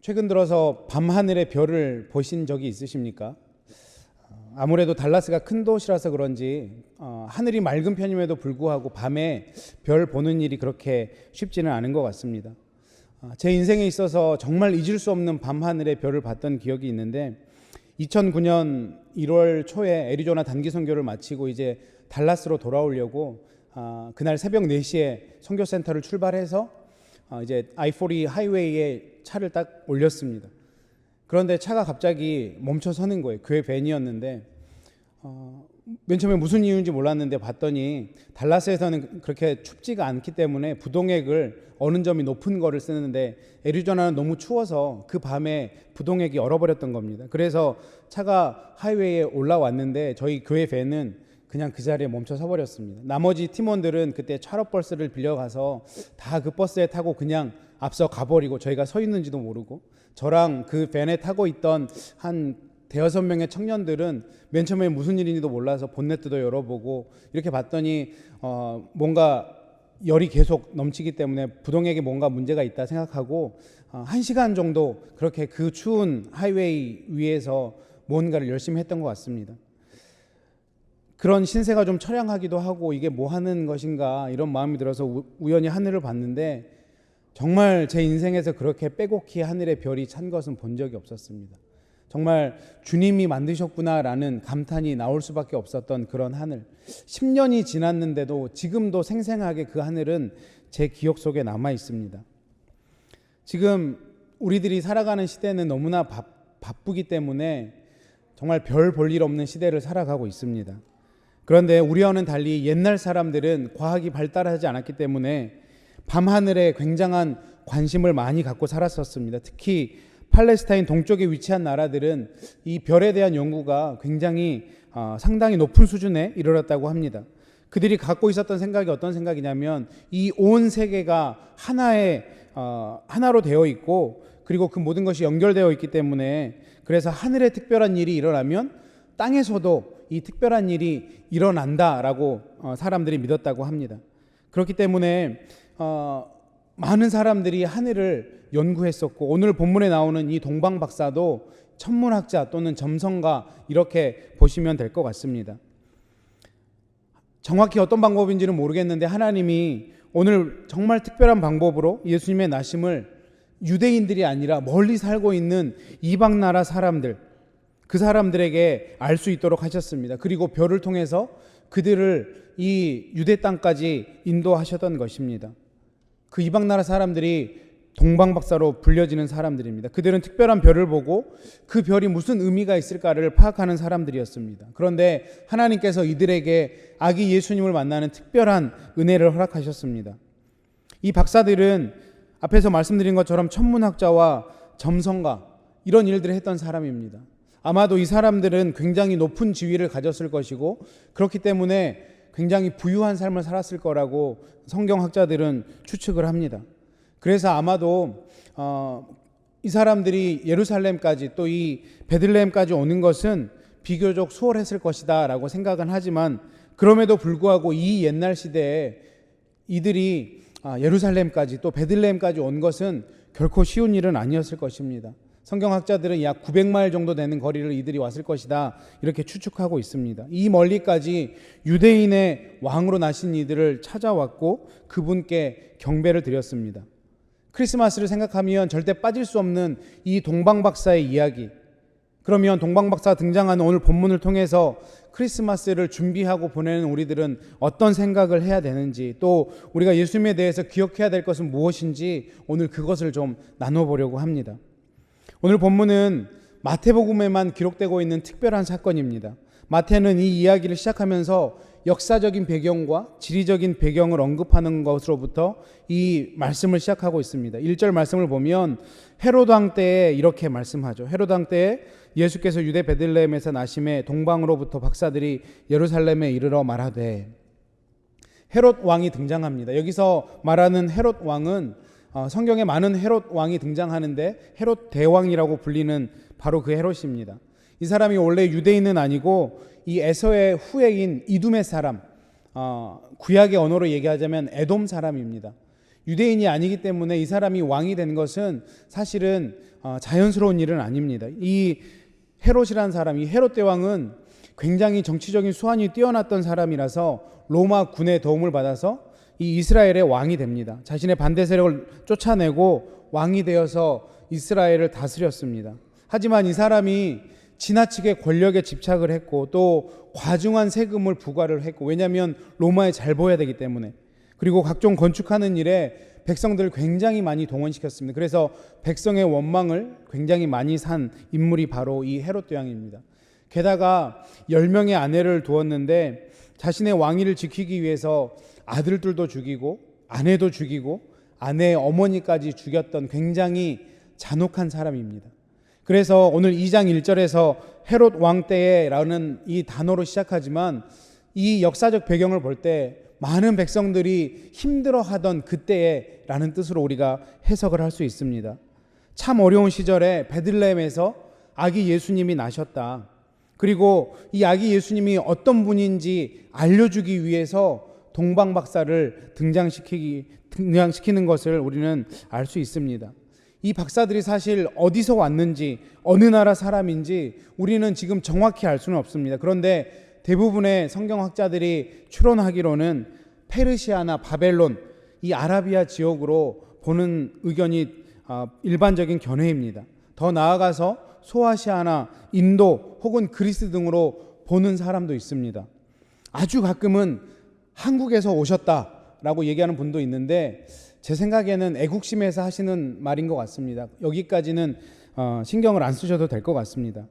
최근 들어서 밤하늘의 별을 보신 적이 있으십니까? 아무래도 달라스가 큰 도시라서 그런지 하늘이 맑은 편임에도 불구하고 밤에 별 보는 일이 그렇게 쉽지는 않은 것 같습니다. 제 인생에 있어서 정말 잊을 수 없는 밤하늘의 별을 봤던 기억이 있는데 2009년 1월 초에 애리조나 단기 선교를 마치고 이제 달라스로 돌아오려고 그날 새벽 4시에 선교센터를 출발해서 이제 I-40 하이웨이에 차를 딱 올렸습니다. 그런데 차가 갑자기 멈춰 서는 거예요. 교회 밴이었는데 맨 처음에 무슨 이유인지 몰랐는데 봤더니 달라스에서는 그렇게 춥지가 않기 때문에 부동액을 어느 점이 높은 거를 쓰는데 애리조나는 너무 추워서 그 밤에 부동액이 얼어버렸던 겁니다. 그래서 차가 하이웨이에 올라왔는데 저희 교회 밴은 그냥 그 자리에 멈춰 서버렸습니다. 나머지 팀원들은 그때 차롯버스를 빌려가서 다 그 버스에 타고 그냥 앞서 가버리고 저희가 서 있는지도 모르고 저랑 그 밴에 타고 있던 한 대여섯 명의 청년들은 맨 처음에 무슨 일인지도 몰라서 본네트도 열어보고 이렇게 봤더니 뭔가 열이 계속 넘치기 때문에 부동액에 뭔가 문제가 있다 생각하고 1시간 정도 그렇게 그 추운 하이웨이 위에서 뭔가를 열심히 했던 것 같습니다. 그런 신세가 좀 처량하기도 하고 이게 뭐 하는 것인가 이런 마음이 들어서 우연히 하늘을 봤는데 정말 제 인생에서 그렇게 빼곡히 하늘의 별이 찬 것은 본 적이 없었습니다. 정말 주님이 만드셨구나라는 감탄이 나올 수밖에 없었던 그런 하늘. 10년이 지났는데도 지금도 생생하게 그 하늘은 제 기억 속에 남아 있습니다. 지금 우리들이 살아가는 시대는 너무나 바쁘기 때문에 정말 별 볼 일 없는 시대를 살아가고 있습니다. 그런데 우리와는 달리 옛날 사람들은 과학이 발달하지 않았기 때문에 밤하늘에 굉장한 관심을 많이 갖고 살았었습니다. 특히 팔레스타인 동쪽에 위치한 나라들은 이 별에 대한 연구가 굉장히 상당히 높은 수준에 이르렀다고 합니다. 그들이 갖고 있었던 생각이 어떤 생각이냐면 이 온 세계가 하나로 되어 있고 그리고 그 모든 것이 연결되어 있기 때문에 그래서 하늘에 특별한 일이 일어나면 땅에서도 이 특별한 일이 일어난다라고 사람들이 믿었다고 합니다. 그렇기 때문에 많은 사람들이 하늘을 연구했었고 오늘 본문에 나오는 이 동방 박사도 천문학자 또는 점성가 이렇게 보시면 될 것 같습니다. 정확히 어떤 방법인지는 모르겠는데 하나님이 오늘 정말 특별한 방법으로 예수님의 나심을 유대인들이 아니라 멀리 살고 있는 이방 나라 사람들 그 사람들에게 알 수 있도록 하셨습니다. 그리고 별을 통해서 그들을 이 유대 땅까지 인도하셨던 것입니다. 그 이방 나라 사람들이 동방박사로 불려지는 사람들입니다. 그들은 특별한 별을 보고 그 별이 무슨 의미가 있을까를 파악하는 사람들이었습니다. 그런데 하나님께서 이들에게 아기 예수님을 만나는 특별한 은혜를 허락하셨습니다. 이 박사들은 앞에서 말씀드린 것처럼 천문학자와 점성가 이런 일들을 했던 사람입니다. 아마도 이 사람들은 굉장히 높은 지위를 가졌을 것이고 그렇기 때문에 굉장히 부유한 삶을 살았을 거라고 성경학자들은 추측을 합니다. 그래서 아마도 이 사람들이 예루살렘까지 또 이 베들레헴까지 오는 것은 비교적 수월했을 것이다 라고 생각은 하지만 그럼에도 불구하고 이 옛날 시대에 이들이 예루살렘까지 또 베들레헴까지 온 것은 결코 쉬운 일은 아니었을 것입니다. 성경학자들은 약 900마일 정도 되는 거리를 이들이 왔을 것이다 이렇게 추측하고 있습니다. 이 멀리까지 유대인의 왕으로 나신 이들을 찾아왔고 그분께 경배를 드렸습니다. 크리스마스를 생각하면 절대 빠질 수 없는 이 동방박사의 이야기, 그러면 동방박사가 등장하는 오늘 본문을 통해서 크리스마스를 준비하고 보내는 우리들은 어떤 생각을 해야 되는지 또 우리가 예수님에 대해서 기억해야 될 것은 무엇인지 오늘 그것을 좀 나눠보려고 합니다. 오늘 본문은 마태복음에만 기록되고 있는 특별한 사건입니다. 마태는 이 이야기를 시작하면서 역사적인 배경과 지리적인 배경을 언급하는 것으로부터 이 말씀을 시작하고 있습니다. 1절 말씀을 보면 헤롯 왕 때에 이렇게 말씀하죠. 헤롯 왕 때에 예수께서 유대 베들레헴에서 나심에 동방으로부터 박사들이 예루살렘에 이르러 말하되, 헤롯 왕이 등장합니다. 여기서 말하는 헤롯 왕은 성경에 많은 헤롯 왕이 등장하는데 헤롯 대왕이라고 불리는 바로 그 헤롯입니다. 이 사람이 원래 유대인은 아니고 이 에서의 후예인 이둠의 사람, 구약의 언어로 얘기하자면 에돔 사람입니다. 유대인이 아니기 때문에 이 사람이 왕이 된 것은 사실은 자연스러운 일은 아닙니다. 이 헤롯이라는 사람, 이 헤롯 대왕은 굉장히 정치적인 수완이 뛰어났던 사람이라서 로마 군의 도움을 받아서 이 이스라엘의 왕이 됩니다. 자신의 반대 세력을 쫓아내고 왕이 되어서 이스라엘을 다스렸습니다. 하지만 이 사람이 지나치게 권력에 집착을 했고 또 과중한 세금을 부과를 했고, 왜냐하면 로마에 잘 보여야 되기 때문에, 그리고 각종 건축하는 일에 백성들을 굉장히 많이 동원시켰습니다. 그래서 백성의 원망을 굉장히 많이 산 인물이 바로 이 헤롯 대왕입니다. 게다가 10명의 아내를 두었는데 자신의 왕위를 지키기 위해서 아들들도 죽이고 아내도 죽이고 아내의 어머니까지 죽였던 굉장히 잔혹한 사람입니다. 그래서 오늘 2장 1절에서 헤롯 왕 때에라는 이 단어로 시작하지만 이 역사적 배경을 볼 때 많은 백성들이 힘들어하던 그때에라는 뜻으로 우리가 해석을 할 수 있습니다. 참 어려운 시절에 베들레헴에서 아기 예수님이 나셨다. 그리고 이 아기 예수님이 어떤 분인지 알려주기 위해서 동방박사를 등장시키는 것을 우리는 알 수 있습니다. 이 박사들이 사실 어디서 왔는지 어느 나라 사람인지 우리는 지금 정확히 알 수는 없습니다. 그런데 대부분의 성경학자들이 추론하기로는 페르시아나 바벨론, 이 아라비아 지역으로 보는 의견이 일반적인 견해입니다. 더 나아가서 소아시아나 인도 혹은 그리스 등으로 보는 사람도 있습니다. 아주 가끔은 한국에서 오셨다라고 얘기하는 분도 있는데 제 생각에는 애국심에서 하시는 말인 것 같습니다. 여기까지는 신경을 안 쓰셔도 될 것 같습니다.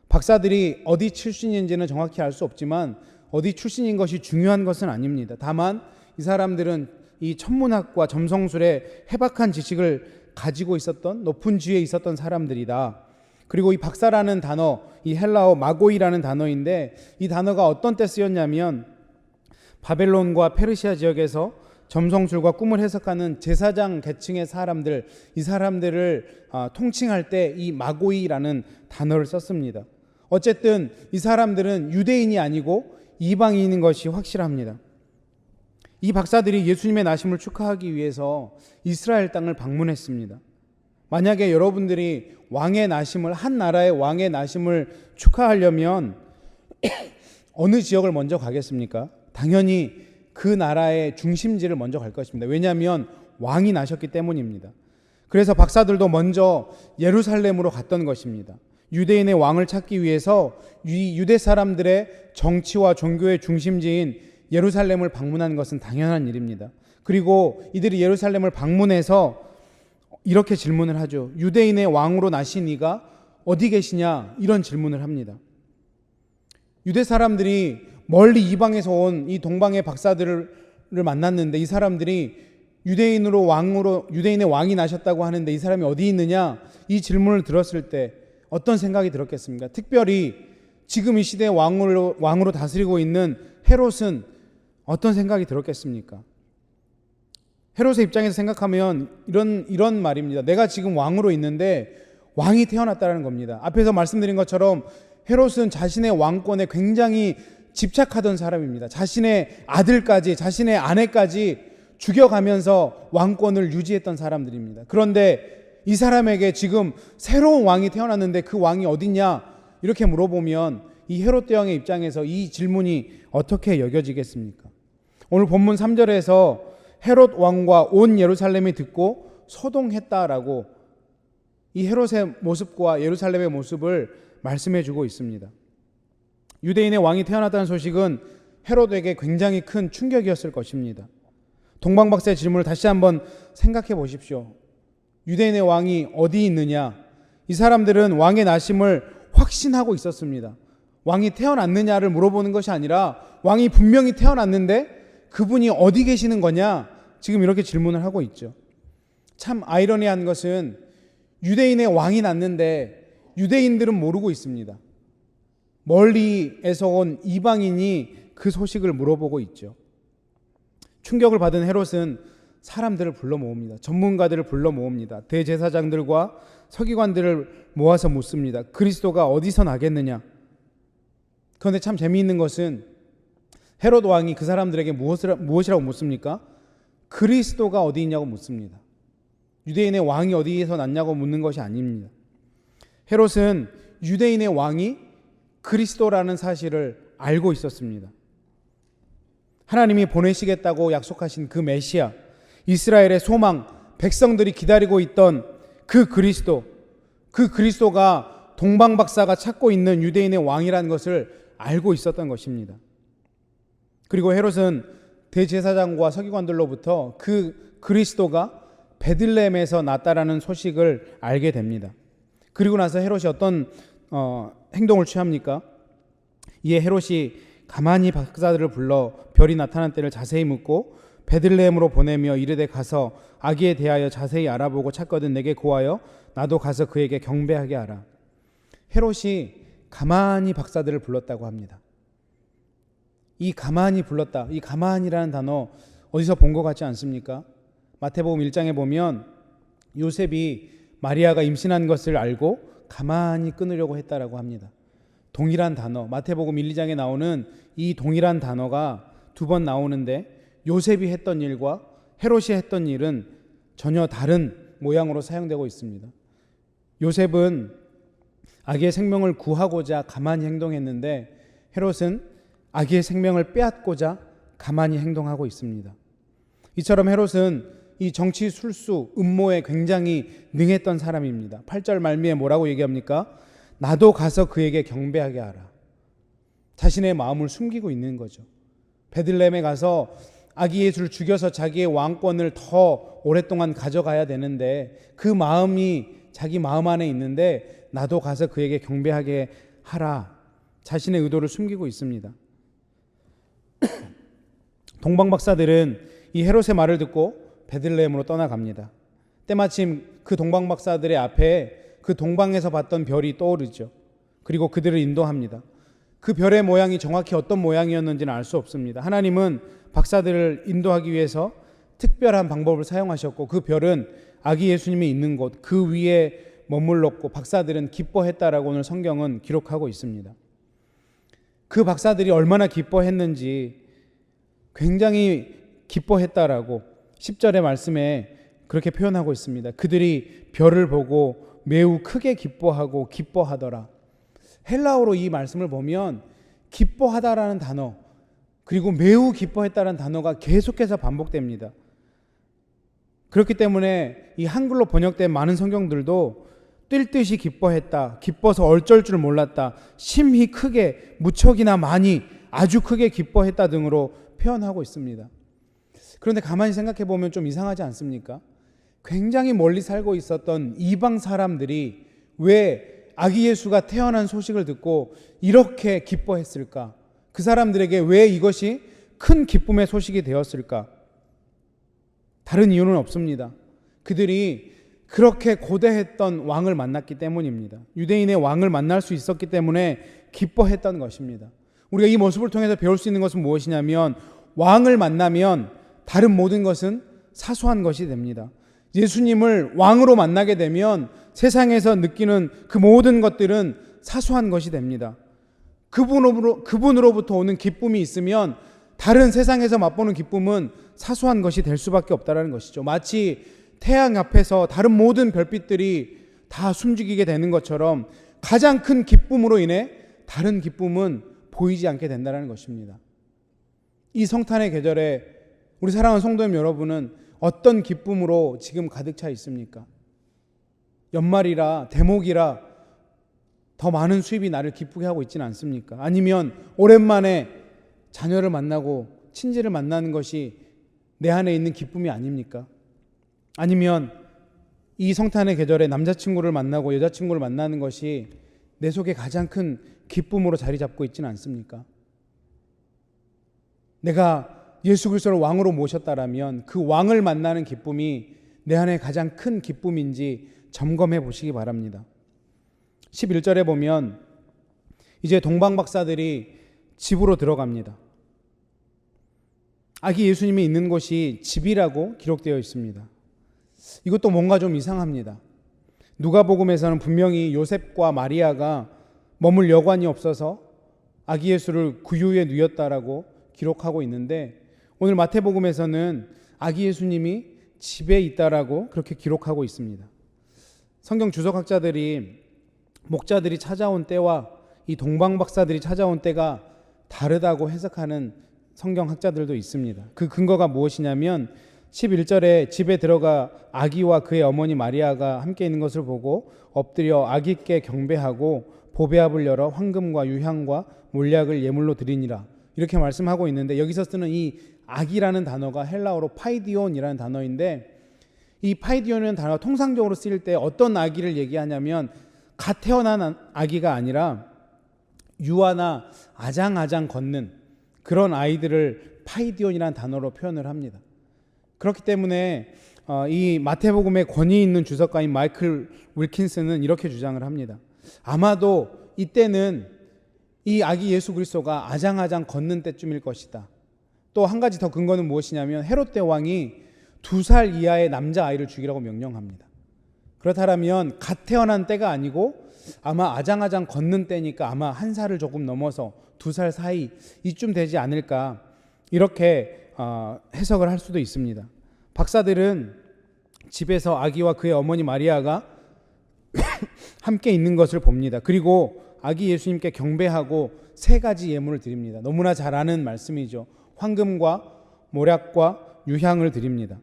박사들이 어디 출신인지는 정확히 알 수 없지만 어디 출신인 것이 중요한 것은 아닙니다. 다만 이 사람들은 이 천문학과 점성술에 해박한 지식을 가지고 있었던, 높은 지위에 있었던 사람들이다. 그리고 이 박사라는 단어, 이 헬라어 마고이라는 단어인데 이 단어가 어떤 때 쓰였냐면 바벨론과 페르시아 지역에서 점성술과 꿈을 해석하는 제사장 계층의 사람들, 이 사람들을 통칭할 때 이 마고이라는 단어를 썼습니다. 어쨌든 이 사람들은 유대인이 아니고 이방인인 것이 확실합니다. 이 박사들이 예수님의 나심을 축하하기 위해서 이스라엘 땅을 방문했습니다. 만약에 여러분들이 왕의 나심을, 한 나라의 왕의 나심을 축하하려면 어느 지역을 먼저 가겠습니까? 당연히 그 나라의 중심지를 먼저 갈 것입니다. 왜냐하면 왕이 나셨기 때문입니다. 그래서 박사들도 먼저 예루살렘으로 갔던 것입니다. 유대인의 왕을 찾기 위해서 유대 사람들의 정치와 종교의 중심지인 예루살렘을 방문한 것은 당연한 일입니다. 그리고 이들이 예루살렘을 방문해서 이렇게 질문을 하죠. 유대인의 왕으로 나신 이가 어디 계시냐? 이런 질문을 합니다. 유대 사람들이 멀리 이방에서 온 이 동방의 박사들을 만났는데 이 사람들이 유대인의 왕이 나셨다고 하는데 이 사람이 어디 있느냐? 이 질문을 들었을 때 어떤 생각이 들었겠습니까? 특별히 지금 이 시대의 왕으로 다스리고 있는 헤롯은 어떤 생각이 들었겠습니까? 헤롯의 입장에서 생각하면 이런 말입니다. 내가 지금 왕으로 있는데 왕이 태어났다는 겁니다. 앞에서 말씀드린 것처럼 헤롯은 자신의 왕권에 굉장히 집착하던 사람입니다. 자신의 아들까지, 자신의 아내까지 죽여가면서 왕권을 유지했던 사람들입니다. 그런데 이 사람에게 지금 새로운 왕이 태어났는데 그 왕이 어딨냐? 이렇게 물어보면 이 헤롯 대왕의 입장에서 이 질문이 어떻게 여겨지겠습니까? 오늘 본문 3절에서 헤롯 왕과 온 예루살렘이 듣고 소동했다라고 이 헤롯의 모습과 예루살렘의 모습을 말씀해 주고 있습니다. 유대인의 왕이 태어났다는 소식은 헤롯에게 굉장히 큰 충격이었을 것입니다. 동방박사의 질문을 다시 한번 생각해 보십시오. 유대인의 왕이 어디 있느냐? 이 사람들은 왕의 나심을 확신하고 있었습니다. 왕이 태어났느냐를 물어보는 것이 아니라 왕이 분명히 태어났는데 그분이 어디 계시는 거냐? 지금 이렇게 질문을 하고 있죠. 참 아이러니한 것은 유대인의 왕이 났는데 유대인들은 모르고 있습니다. 멀리에서 온 이방인이 그 소식을 물어보고 있죠. 충격을 받은 헤롯은 사람들을 불러 모읍니다. 전문가들을 불러 모읍니다. 대제사장들과 서기관들을 모아서 묻습니다. 그리스도가 어디서 나겠느냐? 그런데 참 재미있는 것은 헤롯 왕이 그 사람들에게 무엇이라고 묻습니까? 그리스도가 어디 있냐고 묻습니다. 유대인의 왕이 어디에서 났냐고 묻는 것이 아닙니다. 헤롯은 유대인의 왕이 그리스도라는 사실을 알고 있었습니다. 하나님이 보내시겠다고 약속하신 그 메시아, 이스라엘의 소망, 백성들이 기다리고 있던 그 그리스도가 동방박사가 찾고 있는 유대인의 왕이라는 것을 알고 있었던 것입니다. 그리고 헤롯은 대제사장과 서기관들로부터 그 그리스도가 베들레헴에서 났다라는 소식을 알게 됩니다. 그리고 나서 헤롯이 어떤 행동을 취합니까? 이에 헤롯이 가만히 박사들을 불러 별이 나타난 때를 자세히 묻고 베들레헴으로 보내며 이르되 가서 아기에 대하여 자세히 알아보고 찾거든 내게 고하여 나도 가서 그에게 경배하게 하라. 헤롯이 가만히 박사들을 불렀다고 합니다. 이 가만히 불렀다. 이 가만히라는 단어 어디서 본 것 같지 않습니까? 마태복음 1장에 보면 요셉이 마리아가 임신한 것을 알고 가만히 끊으려고 했다라고 합니다. 동일한 단어, 마태복음 1, 2장에 나오는 이 동일한 단어가 두 번 나오는데 요셉이 했던 일과 헤롯이 했던 일은 전혀 다른 모양으로 사용되고 있습니다. 요셉은 아기의 생명을 구하고자 가만히 행동했는데 헤롯은 아기의 생명을 빼앗고자 가만히 행동하고 있습니다. 이처럼 헤롯은 이 정치 술수 음모에 굉장히 능했던 사람입니다. 8절 말미에 뭐라고 얘기합니까? 나도 가서 그에게 경배하게 하라. 자신의 마음을 숨기고 있는 거죠. 베들레헴에 가서 아기 예수를 죽여서 자기의 왕권을 더 오랫동안 가져가야 되는데 그 마음이 자기 마음 안에 있는데 나도 가서 그에게 경배하게 하라. 자신의 의도를 숨기고 있습니다. 동방박사들은 이 헤롯의 말을 듣고 베들레헴으로 떠나갑니다. 때마침 그 동방박사들의 앞에 그 동방에서 봤던 별이 떠오르죠. 그리고 그들을 인도합니다. 그 별의 모양이 정확히 어떤 모양이었는지는 알 수 없습니다. 하나님은 박사들을 인도하기 위해서 특별한 방법을 사용하셨고 그 별은 아기 예수님이 있는 곳 그 위에 머물렀고 박사들은 기뻐했다라고 오늘 성경은 기록하고 있습니다. 그 박사들이 얼마나 기뻐했는지 굉장히 기뻐했다라고 10절의 말씀에 그렇게 표현하고 있습니다. 그들이 별을 보고 매우 크게 기뻐하고 기뻐하더라. 헬라어로 이 말씀을 보면 기뻐하다라는 단어 그리고 매우 기뻐했다라는 단어가 계속해서 반복됩니다. 그렇기 때문에 이 한글로 번역된 많은 성경들도 뛸 듯이 기뻐했다, 기뻐서 얼쩔 줄 몰랐다, 심히 크게, 무척이나 많이, 아주 크게 기뻐했다 등으로 표현하고 있습니다. 그런데 가만히 생각해 보면 좀 이상하지 않습니까? 굉장히 멀리 살고 있었던 이방 사람들이 왜 아기 예수가 태어난 소식을 듣고 이렇게 기뻐했을까? 그 사람들에게 왜 이것이 큰 기쁨의 소식이 되었을까? 다른 이유는 없습니다. 그들이 그렇게 고대했던 왕을 만났기 때문입니다. 유대인의 왕을 만날 수 있었기 때문에 기뻐했던 것입니다. 우리가 이 모습을 통해서 배울 수 있는 것은 무엇이냐면 왕을 만나면 다른 모든 것은 사소한 것이 됩니다. 예수님을 왕으로 만나게 되면 세상에서 느끼는 그 모든 것들은 사소한 것이 됩니다. 그분으로부터 오는 기쁨이 있으면 다른 세상에서 맛보는 기쁨은 사소한 것이 될 수밖에 없다는 것이죠. 마치 태양 앞에서 다른 모든 별빛들이 다 숨죽이게 되는 것처럼 가장 큰 기쁨으로 인해 다른 기쁨은 보이지 않게 된다는 것입니다. 이 성탄의 계절에 우리 사랑하는 성도님 여러분은 어떤 기쁨으로 지금 가득 차 있습니까? 연말이라 대목이라 더 많은 수입이 나를 기쁘게 하고 있지는 않습니까? 아니면 오랜만에 자녀를 만나고 친지를 만나는 것이 내 안에 있는 기쁨이 아닙니까? 아니면 이 성탄의 계절에 남자친구를 만나고 여자친구를 만나는 것이 내 속에 가장 큰 기쁨으로 자리 잡고 있지는 않습니까? 내가 예수 그리스도를 왕으로 모셨다라면 그 왕을 만나는 기쁨이 내 안에 가장 큰 기쁨인지 점검해 보시기 바랍니다. 11절에 보면 이제 동방박사들이 집으로 들어갑니다. 아기 예수님이 있는 곳이 집이라고 기록되어 있습니다. 이것도 뭔가 좀 이상합니다. 누가복음에서는 분명히 요셉과 마리아가 머물 여관이 없어서 아기 예수를 구유에 누였다라고 기록하고 있는데 오늘 마태복음에서는 아기 예수님이 집에 있다라고 그렇게 기록하고 있습니다. 성경 주석학자들이 목자들이 찾아온 때와 이 동방박사들이 찾아온 때가 다르다고 해석하는 성경학자들도 있습니다. 그 근거가 무엇이냐면 11절에 집에 들어가 아기와 그의 어머니 마리아가 함께 있는 것을 보고 엎드려 아기께 경배하고 보배압을 열어 황금과 유향과 몰약을 예물로 드리니라, 이렇게 말씀하고 있는데, 여기서 쓰는 이 아기라는 단어가 헬라어로 파이디온이라는 단어인데, 이 파이디온이라는 단어가 통상적으로 쓰일 때 어떤 아기를 얘기하냐면 갓 태어난 아기가 아니라 유아나 아장아장 걷는 그런 아이들을 파이디온이라는 단어로 표현을 합니다. 그렇기 때문에 이 마태복음의 권위 있는 주석가인 마이클 윌킨스는 이렇게 주장을 합니다. 아마도 이때는 이 아기 예수 그리스도가 아장아장 걷는 때쯤일 것이다. 또 한 가지 더 근거는 무엇이냐면 헤롯 대왕이 2살 이하의 남자아이를 죽이라고 명령합니다. 그렇다면 갓 태어난 때가 아니고 아마 아장아장 걷는 때니까 아마 1살을 조금 넘어서 2살 사이 이쯤 되지 않을까, 이렇게 해석을 할 수도 있습니다. 박사들은 집에서 아기와 그의 어머니 마리아가 함께 있는 것을 봅니다. 그리고 아기 예수님께 경배하고 3가지 예물을 드립니다. 너무나 잘 아는 말씀이죠. 황금과 모략과 유향을 드립니다.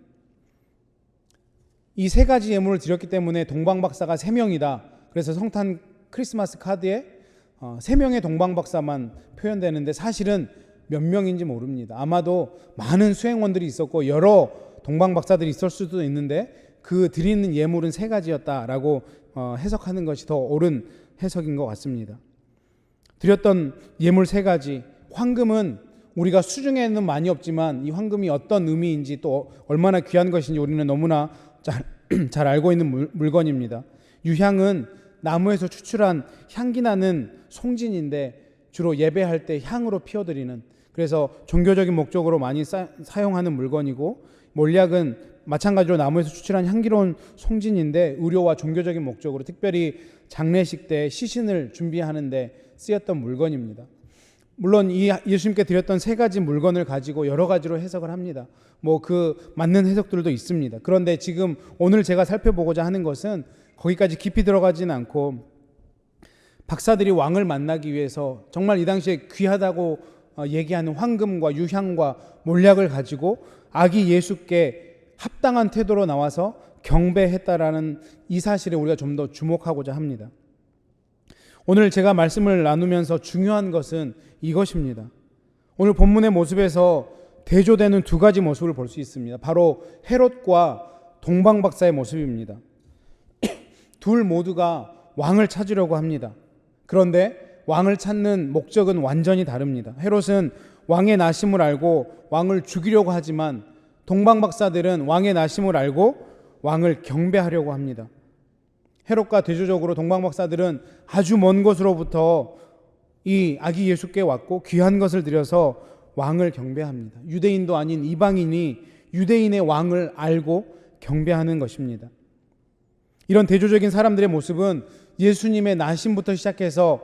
이 3가지 예물을 드렸기 때문에 동방박사가 3명이다. 그래서 성탄 크리스마스 카드에 3명의 동방박사만 표현되는데 사실은 몇 명인지 모릅니다. 아마도 많은 수행원들이 있었고 여러 동방박사들이 있을 수도 있는데 그 드리는 예물은 3가지였다라고 해석하는 것이 더 옳은 해석인 것 같습니다. 드렸던 예물 3가지, 황금은 우리가 수중에는 많이 없지만 이 황금이 어떤 의미인지 또 얼마나 귀한 것인지 우리는 너무나 잘 알고 있는 물건입니다. 유향은 나무에서 추출한 향기 나는 송진인데 주로 예배할 때 향으로 피워드리는, 그래서 종교적인 목적으로 많이 사용하는 물건이고, 몰약은 마찬가지로 나무에서 추출한 향기로운 송진인데 의료와 종교적인 목적으로 특별히 장례식 때 시신을 준비하는데 쓰였던 물건입니다. 물론 이 예수님께 드렸던 3가지 물건을 가지고 여러 가지로 해석을 합니다. 그 맞는 해석들도 있습니다. 그런데 지금 오늘 제가 살펴보고자 하는 것은 거기까지 깊이 들어가지는 않고 박사들이 왕을 만나기 위해서 정말 이 당시에 귀하다고 얘기하는 황금과 유향과 몰약을 가지고 아기 예수께 합당한 태도로 나와서 경배했다라는 이 사실에 우리가 좀 더 주목하고자 합니다. 오늘 제가 말씀을 나누면서 중요한 것은 이것입니다. 오늘 본문의 모습에서 대조되는 2가지 모습을 볼 수 있습니다. 바로 헤롯과 동방박사의 모습입니다. 둘 모두가 왕을 찾으려고 합니다. 그런데 왕을 찾는 목적은 완전히 다릅니다. 헤롯은 왕의 나심을 알고 왕을 죽이려고 하지만 동방박사들은 왕의 나심을 알고 왕을 경배하려고 합니다. 헤롯과 대조적으로 동방박사들은 아주 먼 곳으로부터 이 아기 예수께 왔고 귀한 것을 드려서 왕을 경배합니다. 유대인도 아닌 이방인이 유대인의 왕을 알고 경배하는 것입니다. 이런 대조적인 사람들의 모습은 예수님의 나심부터 시작해서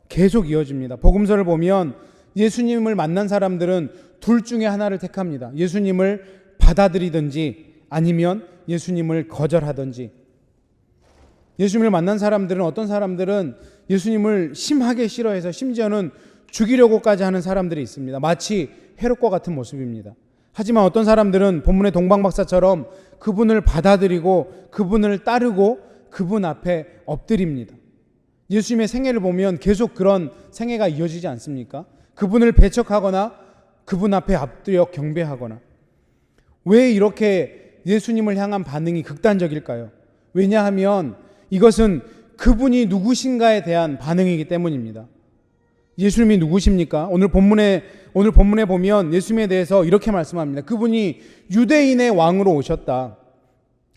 계속 이어집니다. 복음서를 보면 예수님을 만난 사람들은 둘 중에 하나를 택합니다. 예수님을 받아들이든지 아니면 예수님을 거절하든지. 예수님을 만난 사람들은, 어떤 사람들은 예수님을 심하게 싫어해서 심지어는 죽이려고까지 하는 사람들이 있습니다. 마치 헤롯과 같은 모습입니다. 하지만 어떤 사람들은 본문의 동방박사처럼 그분을 받아들이고 그분을 따르고 그분 앞에 엎드립니다. 예수님의 생애를 보면 계속 그런 생애가 이어지지 않습니까? 그분을 배척하거나 그분 앞에 엎드려 경배하거나. 왜 이렇게 예수님을 향한 반응이 극단적일까요? 왜냐하면 이것은 그분이 누구신가에 대한 반응이기 때문입니다. 예수님이 누구십니까? 오늘 본문에 보면 예수님에 대해서 이렇게 말씀합니다. 그분이 유대인의 왕으로 오셨다.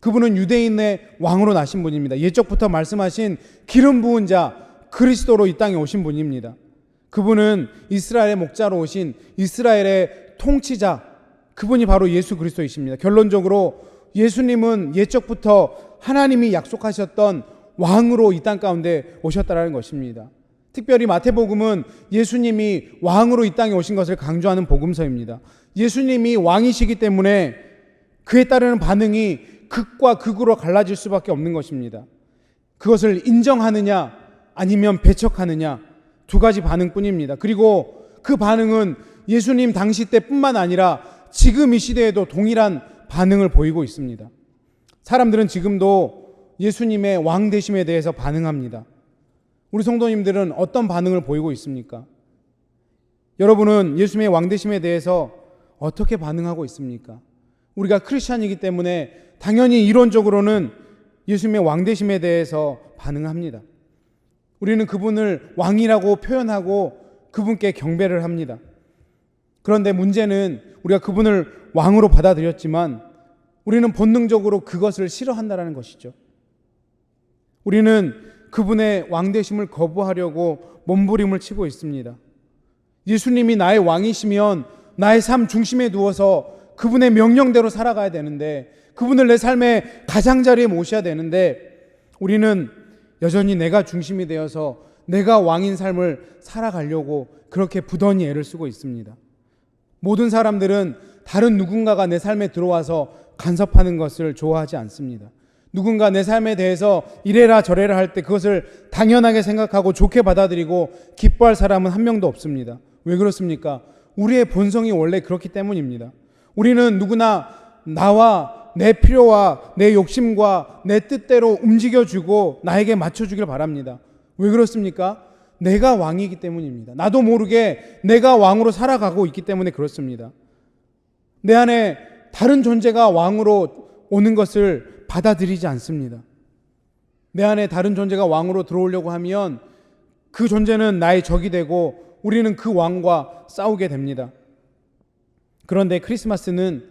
그분은 유대인의 왕으로 나신 분입니다. 예적부터 말씀하신 기름 부은 자 그리스도로 이 땅에 오신 분입니다. 그분은 이스라엘의 목자로 오신 이스라엘의 통치자, 그분이 바로 예수 그리스도이십니다. 결론적으로 예수님은 예적부터 하나님이 약속하셨던 왕으로 이 땅 가운데 오셨다라는 것입니다. 특별히 마태복음은 예수님이 왕으로 이 땅에 오신 것을 강조하는 복음서입니다. 예수님이 왕이시기 때문에 그에 따르는 반응이 극과 극으로 갈라질 수밖에 없는 것입니다. 그것을 인정하느냐 아니면 배척하느냐, 두 가지 반응뿐입니다. 그리고 그 반응은 예수님 당시 때뿐만 아니라 지금 이 시대에도 동일한 반응을 보이고 있습니다. 사람들은 지금도 예수님의 왕 되심에 대해서 반응합니다. 우리 성도님들은 어떤 반응을 보이고 있습니까? 여러분은 예수님의 왕 되심에 대해서 어떻게 반응하고 있습니까? 우리가 크리스찬이기 때문에 당연히 이론적으로는 예수님의 왕 되심에 대해서 반응합니다. 우리는 그분을 왕이라고 표현하고 그분께 경배를 합니다. 그런데 문제는 우리가 그분을 왕으로 받아들였지만 우리는 본능적으로 그것을 싫어한다는 것이죠. 우리는 그분의 왕 되심을 거부하려고 몸부림을 치고 있습니다. 예수님이 나의 왕이시면 나의 삶 중심에 두어서 그분의 명령대로 살아가야 되는데, 그분을 내 삶의 가장자리에 모셔야 되는데, 우리는 여전히 내가 중심이 되어서 내가 왕인 삶을 살아가려고 그렇게 부단히 애를 쓰고 있습니다. 모든 사람들은 다른 누군가가 내 삶에 들어와서 간섭하는 것을 좋아하지 않습니다. 누군가 내 삶에 대해서 이래라 저래라 할 때 그것을 당연하게 생각하고 좋게 받아들이고 기뻐할 사람은 한 명도 없습니다. 왜 그렇습니까? 우리의 본성이 원래 그렇기 때문입니다. 우리는 누구나 나와 내 필요와 내 욕심과 내 뜻대로 움직여주고 나에게 맞춰주길 바랍니다. 왜 그렇습니까? 내가 왕이기 때문입니다. 나도 모르게 내가 왕으로 살아가고 있기 때문에 그렇습니다. 내 안에 다른 존재가 왕으로 오는 것을 받아들이지 않습니다. 내 안에 다른 존재가 왕으로 들어오려고 하면 그 존재는 나의 적이 되고 우리는 그 왕과 싸우게 됩니다. 그런데 크리스마스는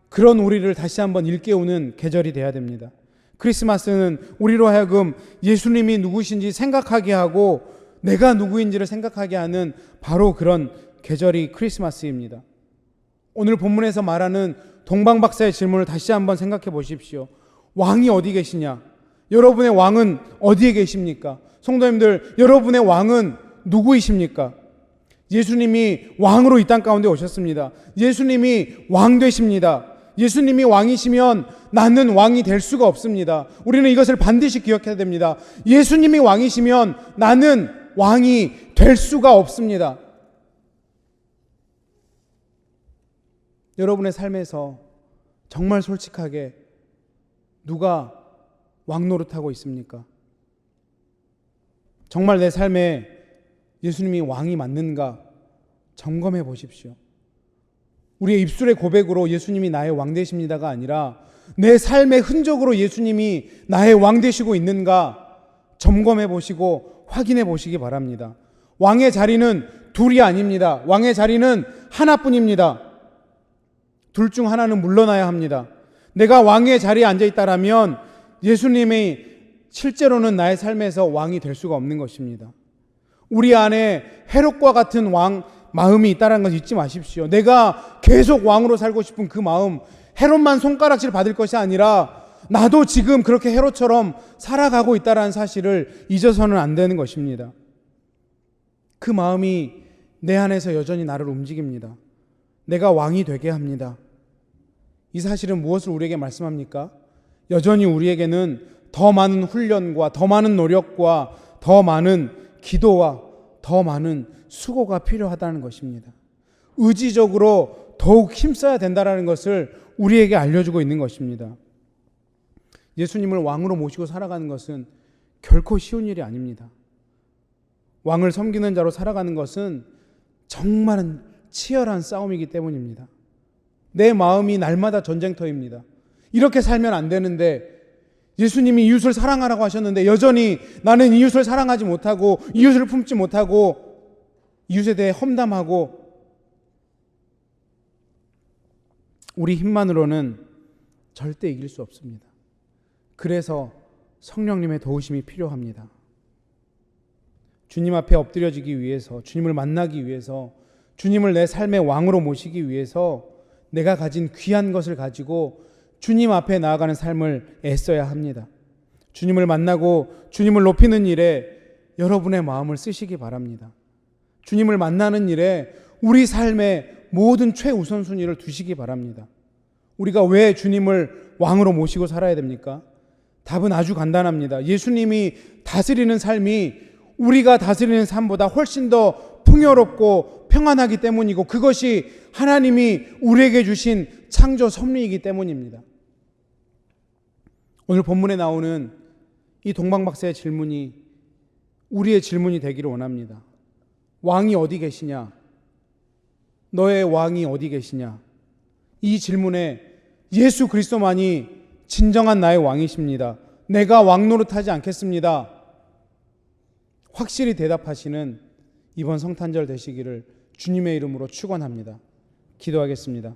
그런 우리를 다시 한번 일깨우는 계절이 되어야 됩니다. 크리스마스는 우리로 하여금 예수님이 누구신지 생각하게 하고 내가 누구인지를 생각하게 하는 바로 그런 계절이 크리스마스입니다. 오늘 본문에서 말하는 동방박사의 질문을 다시 한번 생각해 보십시오. 왕이 어디 계시냐? 여러분의 왕은 어디에 계십니까? 성도님들, 여러분의 왕은 누구이십니까? 예수님이 왕으로 이 땅 가운데 오셨습니다. 예수님이 왕 되십니다. 예수님이 왕이시면 나는 왕이 될 수가 없습니다. 우리는 이것을 반드시 기억해야 됩니다. 예수님이 왕이시면 나는 왕이 될 수가 없습니다. 여러분의 삶에서 정말 솔직하게 누가 왕 노릇하고 있습니까? 정말 내 삶에 예수님이 왕이 맞는가 점검해 보십시오. 우리의 입술의 고백으로 예수님이 나의 왕 되십니다가 아니라 내 삶의 흔적으로 예수님이 나의 왕 되시고 있는가 점검해 보시고 확인해 보시기 바랍니다. 왕의 자리는 둘이 아닙니다. 왕의 자리는 하나뿐입니다. 둘 중 하나는 물러나야 합니다. 내가 왕의 자리에 앉아 있다라면 예수님이 실제로는 나의 삶에서 왕이 될 수가 없는 것입니다. 우리 안에 헤롯과 같은 왕 마음이 있다는 것을 잊지 마십시오. 내가 계속 왕으로 살고 싶은 그 마음, 헤롯만 손가락질 받을 것이 아니라 나도 지금 그렇게 헤롯처럼 살아가고 있다는 사실을 잊어서는 안 되는 것입니다. 그 마음이 내 안에서 여전히 나를 움직입니다. 내가 왕이 되게 합니다. 이 사실은 무엇을 우리에게 말씀합니까? 여전히 우리에게는 더 많은 훈련과 더 많은 노력과 더 많은 기도와 더 많은 수고가 필요하다는 것입니다. 의지적으로 더욱 힘써야 된다는 것을 우리에게 알려주고 있는 것입니다. 예수님을 왕으로 모시고 살아가는 것은 결코 쉬운 일이 아닙니다. 왕을 섬기는 자로 살아가는 것은 정말 치열한 싸움이기 때문입니다. 내 마음이 날마다 전쟁터입니다. 이렇게 살면 안 되는데 예수님이 이웃을 사랑하라고 하셨는데 여전히 나는 이웃을 사랑하지 못하고 이웃을 품지 못하고 이웃에 대해 험담하고 우리 힘만으로는 절대 이길 수 없습니다. 그래서 성령님의 도우심이 필요합니다. 주님 앞에 엎드려지기 위해서, 주님을 만나기 위해서, 주님을 내 삶의 왕으로 모시기 위해서 내가 가진 귀한 것을 가지고 주님 앞에 나아가는 삶을 애써야 합니다. 주님을 만나고 주님을 높이는 일에 여러분의 마음을 쓰시기 바랍니다. 주님을 만나는 일에 우리 삶의 모든 최우선순위를 두시기 바랍니다. 우리가 왜 주님을 왕으로 모시고 살아야 됩니까? 답은 아주 간단합니다. 예수님이 다스리는 삶이 우리가 다스리는 삶보다 훨씬 더 풍요롭고 평안하기 때문이고, 그것이 하나님이 우리에게 주신 창조 섭리이기 때문입니다. 오늘 본문에 나오는 이 동방박사의 질문이 우리의 질문이 되기를 원합니다. 왕이 어디 계시냐? 너의 왕이 어디 계시냐? 이 질문에 예수 그리스도만이 진정한 나의 왕이십니다. 내가 왕 노릇하지 않겠습니다. 확실히 대답하시는 이번 성탄절 되시기를 주님의 이름으로 축원합니다. 기도하겠습니다.